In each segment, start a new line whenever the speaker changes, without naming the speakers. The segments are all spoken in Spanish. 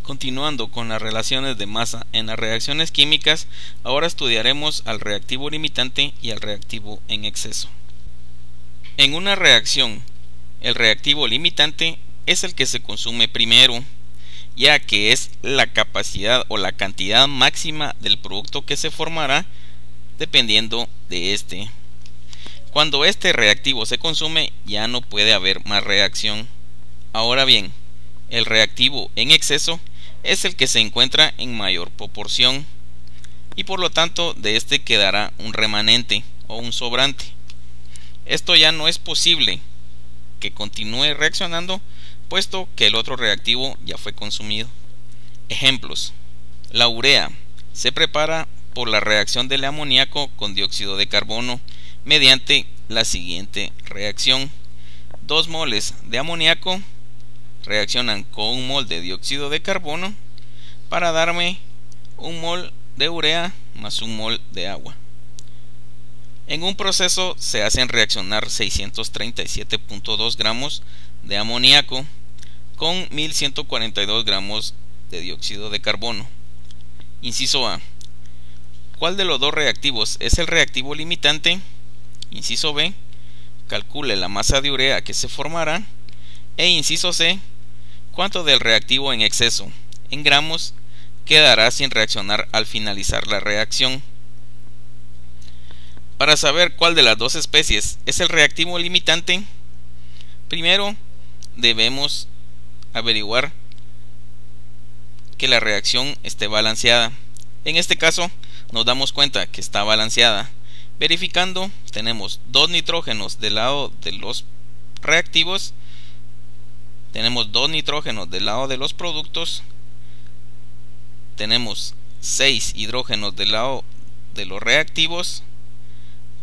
Continuando con las relaciones de masa en las reacciones químicas, ahora estudiaremos al reactivo limitante y al reactivo en exceso. En una reacción, el reactivo limitante es el que se consume primero, ya que es la capacidad o la cantidad máxima del producto que se formará dependiendo de este. Cuando este reactivo se consume, ya no puede haber más reacción. Ahora bien, el reactivo en exceso es el que se encuentra en mayor proporción y por lo tanto de este quedará un remanente o un sobrante. Esto ya no es posible que continúe reaccionando puesto que el otro reactivo ya fue consumido. Ejemplos: la urea se prepara por la reacción del amoníaco con dióxido de carbono mediante la siguiente reacción: 2 moles de amoníaco reaccionan con 1 mol de dióxido de carbono para darme 1 mol de urea más 1 mol de agua. En un proceso se hacen reaccionar 637.2 gramos de amoníaco con 1142 gramos de dióxido de carbono. Inciso A: ¿cuál de los dos reactivos es el reactivo limitante? Inciso B: calcule la masa de urea que se formará. E inciso C: ¿cuánto del reactivo en exceso, en gramos, quedará sin reaccionar al finalizar la reacción? Para saber cuál de las dos especies es el reactivo limitante, primero debemos averiguar que la reacción esté balanceada. En este caso nos damos cuenta que está balanceada. Verificando, tenemos 2 nitrógenos del lado de los reactivos, tenemos 2 nitrógenos del lado de los productos, tenemos 6 hidrógenos del lado de los reactivos,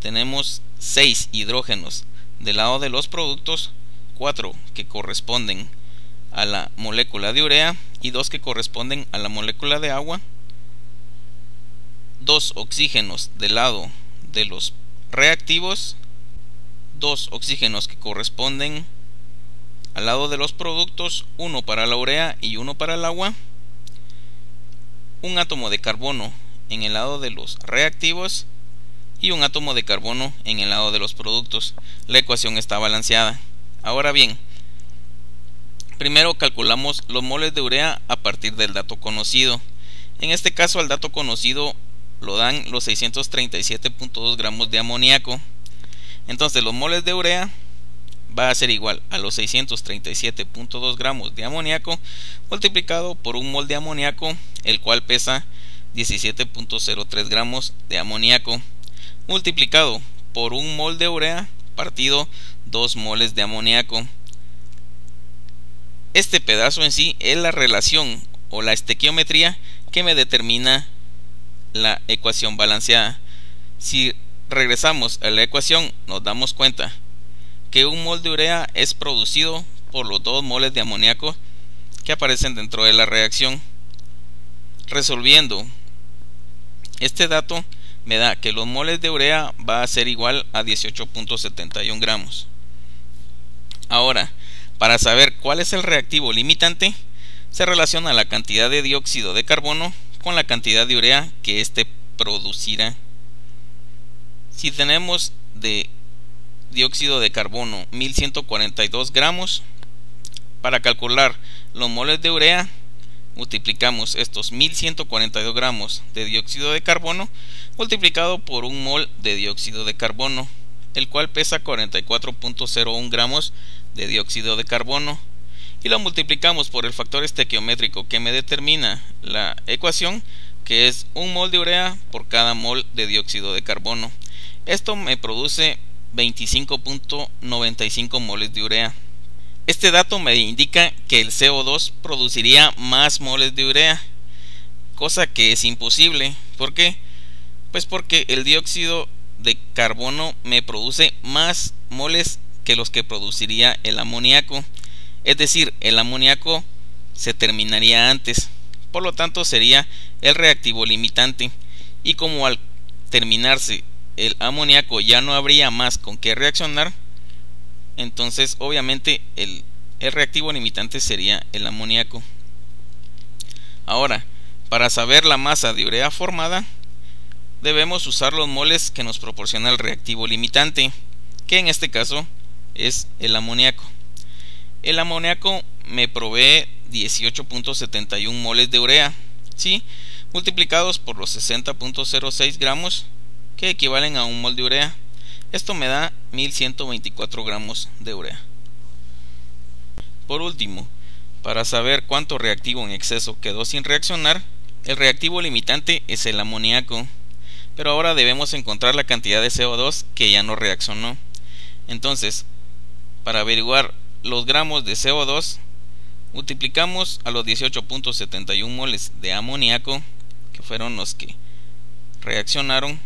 tenemos 6 hidrógenos del lado de los productos, 4 que corresponden a la molécula de urea y 2 que corresponden a la molécula de agua, 2 oxígenos del lado de los reactivos, 2 oxígenos que corresponden al lado de los productos, 1 para la urea y 1 para el agua, un átomo de carbono en el lado de los reactivos y un átomo de carbono en el lado de los productos. La ecuación está balanceada. Ahora bien, primero calculamos los moles de urea a partir del dato conocido. En este caso, al dato conocido lo dan los 637.2 gramos de amoníaco. Entonces los moles de urea va a ser igual a los 637.2 gramos de amoníaco multiplicado por 1 mol de amoníaco, el cual pesa 17.03 gramos de amoníaco, multiplicado por 1 mol de urea partido 2 moles de amoníaco. Este pedazo en sí es la relación o la estequiometría que me determina la ecuación balanceada. Si regresamos a la ecuación, nos damos cuenta que 1 mol de urea es producido por los 2 moles de amoníaco que aparecen dentro de la reacción. Resolviendo este dato me da que los moles de urea va a ser igual a 18.71 gramos. Ahora, para saber cuál es el reactivo limitante, se relaciona la cantidad de dióxido de carbono con la cantidad de urea que éste producirá. Si tenemos de dióxido de carbono 1142 gramos, para calcular los moles de urea multiplicamos estos 1142 gramos de dióxido de carbono multiplicado por 1 mol de dióxido de carbono, el cual pesa 44.01 gramos de dióxido de carbono, y lo multiplicamos por el factor estequiométrico que me determina la ecuación, que es 1 mol de urea por cada mol de dióxido de carbono. Esto me produce 25.95 moles de urea. Este dato me indica que el CO2 produciría más moles de urea, cosa que es imposible. ¿Por qué? Pues porque el dióxido de carbono me produce más moles que los que produciría el amoníaco. Es decir, el amoníaco se terminaría antes, por lo tanto sería el reactivo limitante. Y como al terminarse el amoníaco ya no habría más con qué reaccionar, Entonces obviamente el reactivo limitante sería el amoníaco. Ahora, para saber la masa de urea formada, debemos usar los moles que nos proporciona el reactivo limitante, que en este caso es el amoníaco. El amoníaco me provee 18.71 moles de urea, ¿sí?, multiplicados por los 60.06 gramos, que equivalen a un mol de urea. Esto me da 1124 gramos de urea. Por último, para saber cuánto reactivo en exceso quedó sin reaccionar, el reactivo limitante es el amoníaco, pero ahora debemos encontrar la cantidad de CO2 que ya no reaccionó. Entonces, para averiguar los gramos de CO2, multiplicamos a los 18.71 moles de amoníaco, que fueron los que reaccionaron,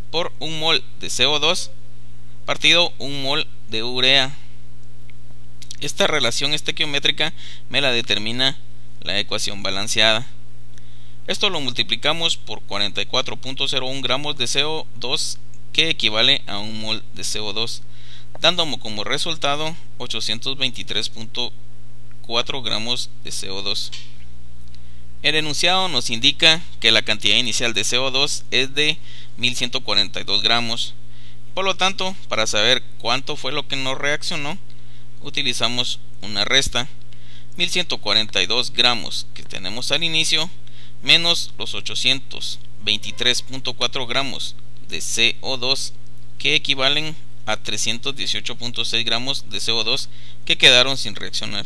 por un mol de CO2 partido un mol de urea. Esta relación estequiométrica me la determina la ecuación balanceada. Esto lo multiplicamos por 44.01 gramos de CO2, que equivale a un mol de CO2, dándome como resultado 823.4 gramos de CO2. El enunciado nos indica que la cantidad inicial de CO2 es de 1142 gramos. Por lo tanto, para saber cuánto fue lo que no reaccionó, utilizamos una resta. 1142 gramos que tenemos al inicio menos los 823.4 gramos de CO2, que equivalen a 318.6 gramos de CO2 que quedaron sin reaccionar.